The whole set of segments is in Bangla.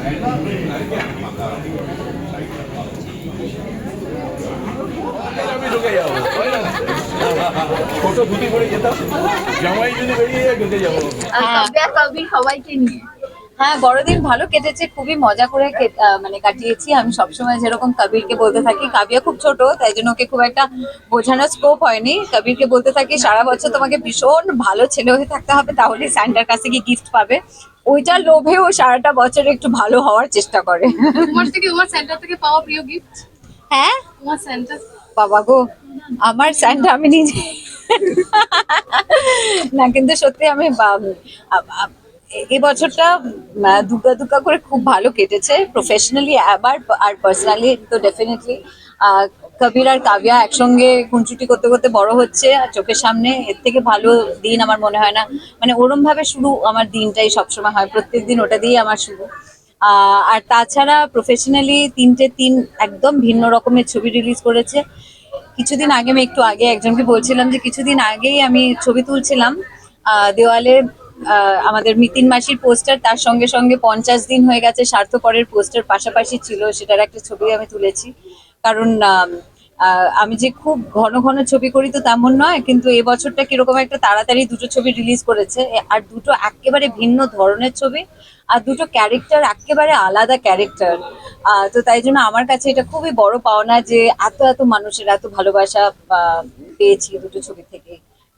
আমি ঢুকে যাবো ছোট ধুতি পরে যেতাম, জামাই যদি বেরিয়ে ঢুকে যাবো। সবাইকে নিয়ে হ্যাঁ, বড়দিন ভালো কেটেছে, খুবই মজা করে মানে কাটিয়েছি। আমি সবসময় যেরকম কবিরকে বলতে থাকি, কাবিয়া খুব ছোট তাই জন্য ওকে খুব একটা বোঝানোর স্কোপ হয়নি। কবিরকে বলতে থাকি সারা বছর তোমাকে ভীষণ ভালো ছেলে হয়ে থাকতে হবে, তাহলে স্যান্টার কাছে গিয়ে গিফট পাবে। ওইটার লোভে ও সারাটা বছর একটু ভালো হওয়ার চেষ্টা করে। তোমার সেন্টার থেকে পাওয়া প্রিয় গিফট? হ্যাঁ, তোমার সেন্টার? বাবা গো, আমার স্যান্টা আমি নিজে না, কিন্তু সত্যি আমি এই বছরটা দুগ্গা দুগ্গা করে খুব ভালো কেটেছে, প্রফেশনালি আবার আর পার্সোনালি তো ডেফিনেটলি। কবির আর কাবিয়া একসঙ্গে খুনসুটি করতে করতে বড় হচ্ছে আর চোখের সামনে, এর থেকে ভালো দিন আমার মনে হয় না। মানে ওরম ভাবে শুরু আমার দিনটাই সবসময় হয়, প্রত্যেকদিন ওটা দিয়েই আমার শুরু। আর তাছাড়া প্রফেশনালি তিন একদম ভিন্ন রকমের ছবি রিলিজ করেছে। কিছুদিন আগে, আমি একটু আগে একজনকে বলছিলাম যে কিছুদিন আগেই আমি ছবি তুলছিলাম দেওয়ালে, আমাদের মিতিন মাসির পোস্টার, তার সঙ্গে সঙ্গে 50 দিন হয়ে গেছে স্বার্থপরের পোস্টার পাশাপাশি ছিল, সেটার একটা ছবি আমি তুলেছি। কারণ আমি যে খুব ঘন ঘন ছবি করি তো তেমন নয়, কিন্তু এবছরটা কিরকম একটা তাড়াতাড়ি দুটো ছবি রিলিজ করেছে, আর দুটো একেবারে ভিন্ন ধরনের ছবি, আর দুটো ক্যারেক্টার একেবারে আলাদা ক্যারেক্টার। তো তাই জন্য আমার কাছে এটা খুবই বড় পাওনা যে এত এত মানুষের এত ভালোবাসা পেয়েছি দুটো ছবি থেকে।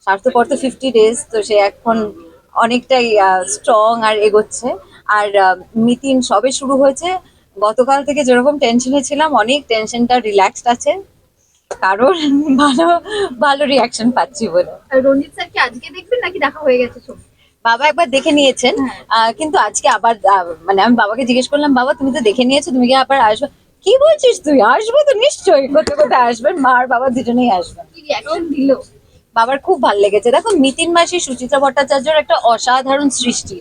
স্বার্থপর তো 50 ডেজ, তো সে এখন অনেকটাই স্ট্রং আর এগোচ্ছে। আর মিতিন সবে শুরু হয়েছে, গতকাল থেকে যেরকম টেনশনে ছিলাম, অনেক টেনশনটা রিল্যাক্সড আছে, কারণ ভালো ভালো রিয়াকশন পাচ্ছি বলে। রঞ্জিত স্যার কি আজকে দেখবেন নাকি দেখা হয়ে গেছে ছবি? বাবা একবার দেখে নিয়েছেন, কিন্তু আজকে আবার মানে আমি বাবাকে জিজ্ঞেস করলাম, বাবা তুমি তো দেখে নিয়েছো, তুমি কি আবার আসবে? কি বলছিস তুই, আসবো তো নিশ্চয়ই, কোথায় কোথায় আসবেন, মা আর বাবা দুজনেই আসবেন। কি রিয়াকশন দিল? বাবার খুব ভালো লেগেছে। দেখো, মিতিন মাসি সুচিত্রা ভট্টাচার্যের একটা অসাধারণ সৃষ্টি,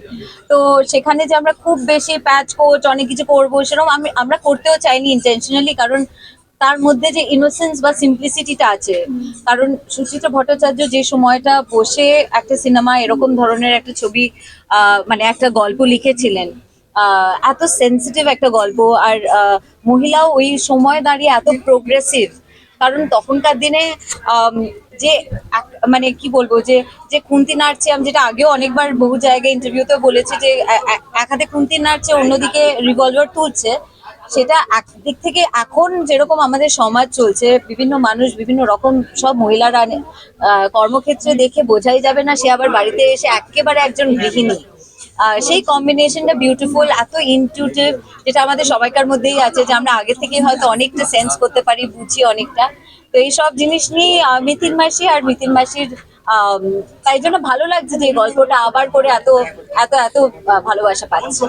তো সেখানে যে আমরা খুব বেশি প্যাচ কোচ অনেক কিছু করবো সেরকম আমরা করতেও চাইনি ইন্টেনশনালি, কারণ তার মধ্যে যে ইনোসেন্স বা সিম্পলিসিটিটা আছে। কারণ সুচিত্রা ভট্টাচার্য যে সময়টা বসে একটা সিনেমা এরকম ধরনের একটা ছবি মানে একটা গল্প লিখেছিলেন, এত সেন্সিটিভ একটা গল্প, আর মহিলাও ওই সময় দাঁড়িয়ে এত প্রোগ্রেসিভ। কারণ তখনকার দিনে যে মানে কি বলবো, যে যে খুন্তি নাড়ছে, আমি যেটা আগেও অনেকবার বহু জায়গায় ইন্টারভিউতে বলেছি, যে এক হাতে খুন্তি নাড়ছে অন্যদিকে রিভলভার তুলছে, সেটা একদিক থেকে এখন যেরকম আমাদের সমাজ চলছে, বিভিন্ন মানুষ বিভিন্ন রকম সব মহিলারা কর্মক্ষেত্রে দেখে বোঝাই যাবে না সে আবার বাড়িতে এসে একেবারে একজন গৃহিণী। সেই কম্বিনেশনটা বিউটিফুল, এত ইনটিউটিভ, যেটা আমাদের সবাইকার মধ্যেই আছে, যে আমরা আগে থেকে হয়তো অনেকটা সেন্স করতে পারি, বুঝি অনেকটা। তো এই সব জিনিস নিয়ে মিতিন মাসি আর মিতিন মাসির তাই জন্য ভালো লাগছে যে এই গল্পটা আবার করে এত এত এত ভালোবাসা পাচ্ছে।